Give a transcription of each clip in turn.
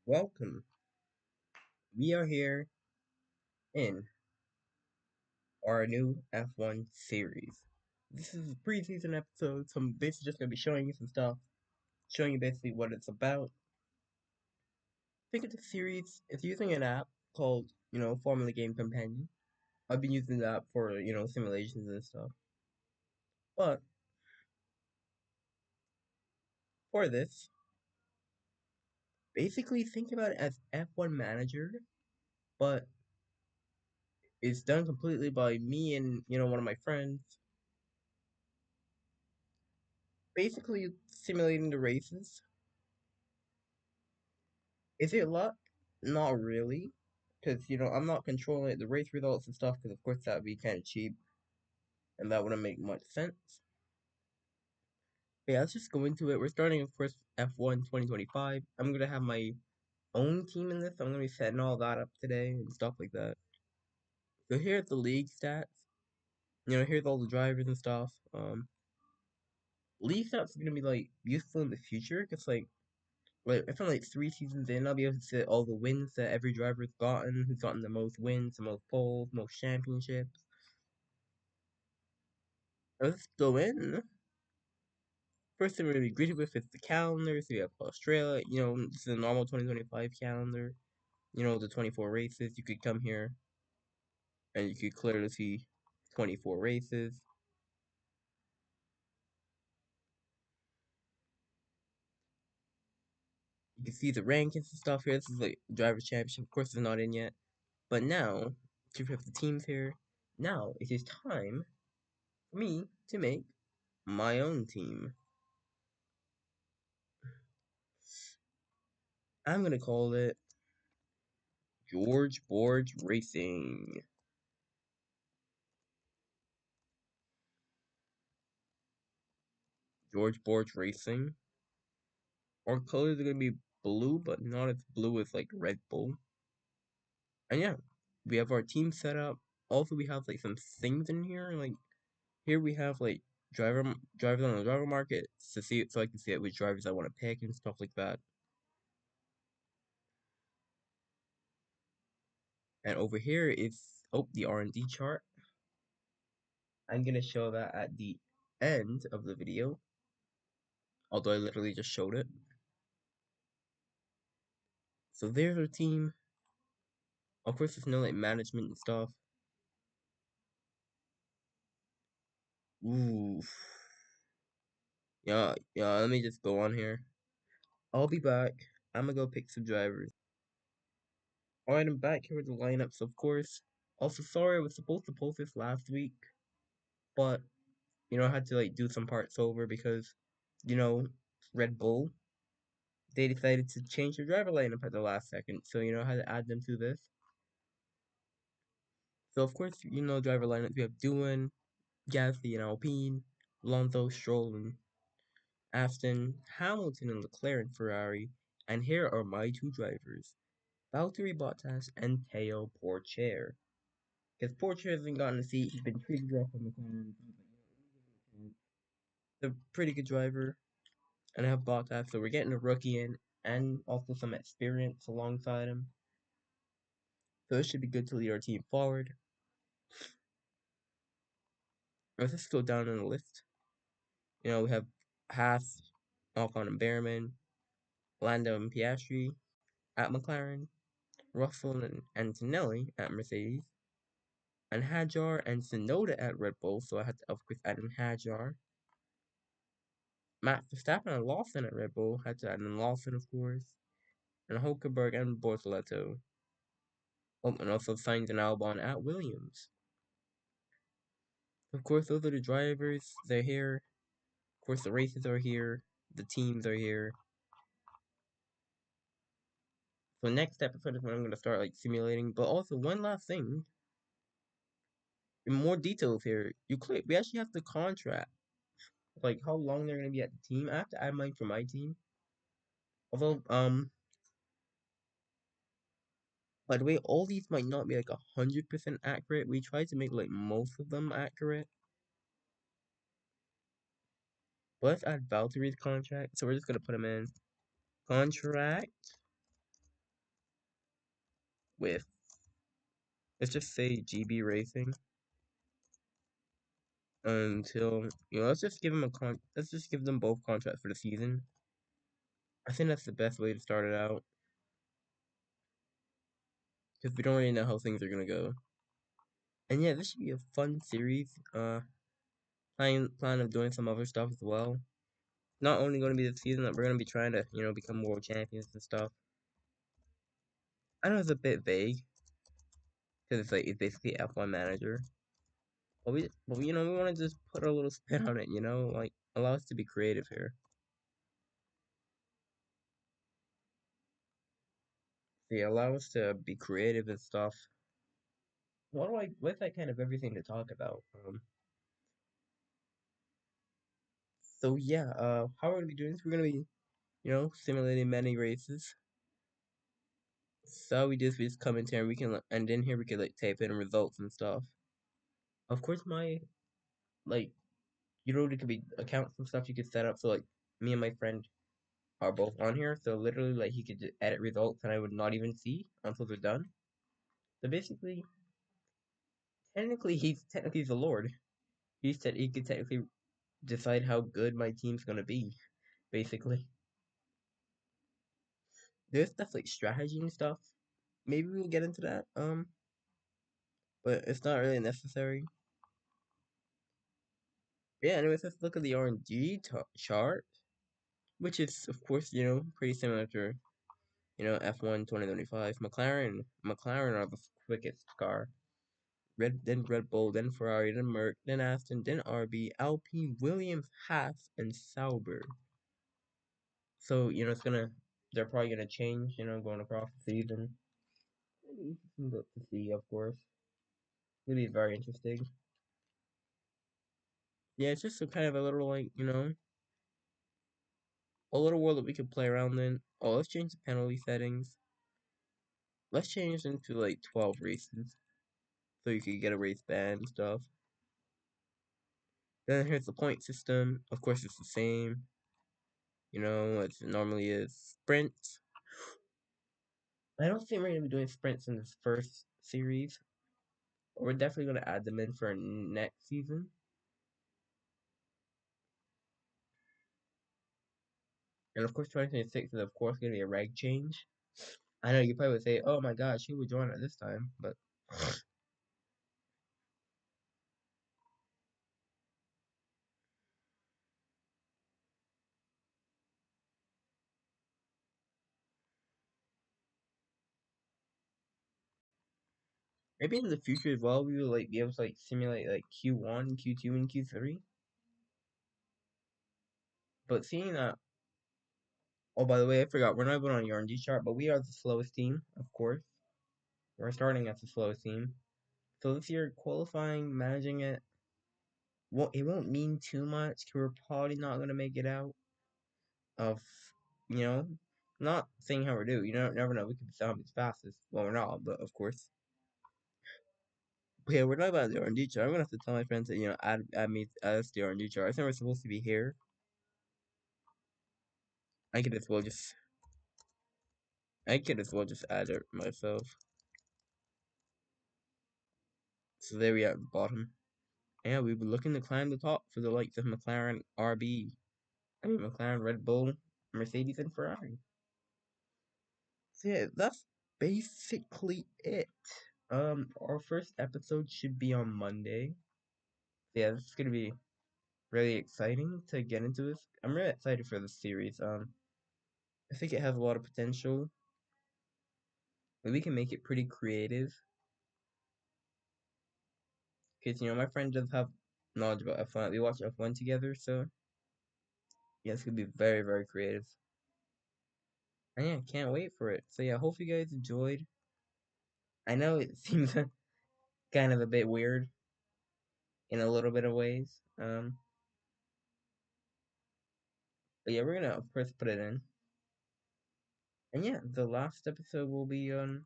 Welcome. We are here in our new F1 series. This is a preseason episode, so I'm basically just going to be showing you some stuff, showing you basically what it's about. Think of the series, it's using an app called, Formula Game Companion. I've been using that for, simulations and stuff. But for this, basically think about it as F1 Manager, but it's done completely by me and, one of my friends. Basically simulating the races. Is it luck? Not really, because I'm not controlling the race results and stuff. Because of course that would be kind of cheap, and that wouldn't make much sense. But yeah, let's just go into it. We're starting, of course, F1 2025. I'm gonna have my own team in this. I'm gonna be setting all that up today and stuff like that. So here's the league stats. Here's all the drivers and stuff. League stats are gonna be like useful in the future, because like if I'm like 3 seasons in, I'll be able to see all the wins that every driver's gotten, who's gotten the most wins, the most poles, most championships. Let's go in. First thing we're gonna be greeted with is the calendar. So we have Australia, this is a normal 2025 calendar. The 24 races. You could come here and you could clearly see 24 races. You can see the rankings and stuff here. This is like driver's championship. Of course, it's not in yet. But now, we have the teams here. Now it is time for me to make my own team. I'm gonna call it George Borge Racing. George Borge Racing. Our colors are gonna be blue, but not as blue as like Red Bull. And yeah, we have our team set up. Also, we have like some things in here. Like here we have like drivers on the driver market to see it, so I can see it which drivers I want to pick and stuff like that. And over here is the R&D chart. I'm gonna show that at the end of the video, although I literally just showed it. So there's our team. Of course, there's no like management and stuff. Ooh, yeah. Let me just go on here. I'll be back. I'm gonna go pick some drivers. Alright, I'm back here with the lineups, of course. Also, sorry, I was supposed to post this last week, but, I had to, like, do some parts over because, you know, Red Bull, they decided to change their driver lineup at the last second, so, I had to add them to this. So, of course, driver lineups, we have Doohan, Gasly, and Alpine, Alonso, Stroll, and Aston, Hamilton, and Leclerc, and Ferrari, and here are my two drivers, Valtteri Bottas and Teo Porcher. Because Porcher hasn't gotten a seat. He's been treated rough on McLaren. They're a pretty good driver, and I have Bottas, so we're getting a rookie in, and also some experience alongside him. So this should be good to lead our team forward. Let's just go down on the list. We have Haas, Ocon and Behrman, Lando and Piastri at McLaren, Russell and Antonelli at Mercedes, and Hadjar and Tsunoda at Red Bull, so I had to, of course, add in Hadjar. Matt Verstappen and Lawson at Red Bull, had to add in Lawson, of course, and Hulkenberg and Bortoleto. Oh, and also Sainz and Albon at Williams. Of course, those are the drivers. They're here. Of course, the races are here. The teams are here. So next episode is when I'm going to start like simulating. But also one last thing, in more details here, we actually have to contract like how long they're going to be at the team. I have to add mine for my team. Although by the way, all these might not be like 100% accurate. We try to make like most of them accurate. But let's add Valtteri's contract. So we're just gonna put him in contract. with, let's just say, GB Racing until, let's just give them let's just give them both contracts for the season. I think that's the best way to start it out because we don't really know how things are gonna go. And yeah, this should be a fun series. Plan of doing some other stuff as well. Not only going to be the season that we're going to be trying to, become world champions and stuff. I know it's a bit vague because it's basically F1 manager. But we want to just put a little spin on it, like allow us to be creative here. See, allow us to be creative and stuff. What's that kind of everything to talk about? So yeah, how we're gonna be doing this? We're gonna be, simulating many races. So we just come in here and we can, and in here we can like type in results and stuff. Of course, my like there could be accounts and stuff you could set up. So like me and my friend are both on here. So literally like he could just edit results and I would not even see until they're done. So basically, technically he's the Lord. He said he could technically decide how good my team's gonna be. Basically, there's stuff like strategy and stuff. Maybe we'll get into that. But it's not really necessary. Yeah. Anyways, let's look at the RNG chart, which is of course pretty similar to F1 2025. McLaren are the quickest car. Red Bull, then Ferrari, then Merc, then Aston, then RB, Alpine, Williams, Haas, and Sauber. So they're probably gonna change, going across the season. Maybe interesting to see, of course. It'll be very interesting. Yeah, it's just a kind of a little like a little world that we could play around in. Oh, let's change the penalty settings. Let's change them to like 12 races, so you could get a race ban and stuff. Then here's the point system. Of course, it's the same. It normally is sprint. I don't think we're gonna be doing sprints in this first series. But we're definitely gonna add them in for next season. And of course, 2026 is of course gonna be a reg change. I know you probably would say, "Oh my gosh, who would join at this time?" But maybe in the future as well, we will like be able to like simulate like Q1, Q2, and Q3. But seeing that, oh by the way, I forgot we're not even on the RNG chart, but we are the slowest team, of course. We're starting as the slowest team. So this year, qualifying, managing it, well, it won't mean too much. 'Cause we're probably not gonna make it out of, you know, not saying how we do. You don't never know. We could be zombies fastest. Well, we're not, but of course. Okay, we're not about the RNG chart. I'm gonna have to tell my friends that add us to the RNG chart. I think we're supposed to be here. I could as well just add it myself. So there we are at the bottom. And we'll be looking to climb the top for the likes of McLaren RB. McLaren, Red Bull, Mercedes, and Ferrari. So yeah, that's basically it. Our first episode should be on Monday. So yeah, this is gonna be really exciting to get into this. I'm really excited for this series. I think it has a lot of potential. We can make it pretty creative. Cause my friend does have knowledge about F1. We watch F1 together, so yeah, it's gonna be very, very creative. And yeah, can't wait for it. So yeah, hope you guys enjoyed. I know it seems kind of a bit weird in a little bit of ways. But yeah, we're gonna of course put it in. And yeah, the last episode will be on.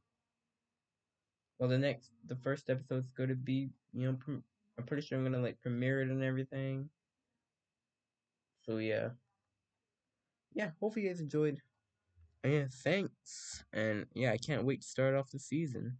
Well, the first episode's going to be, I'm pretty sure I'm gonna like premiere it and everything. So yeah, hope you guys enjoyed. And yeah, thanks. And yeah, I can't wait to start off the season.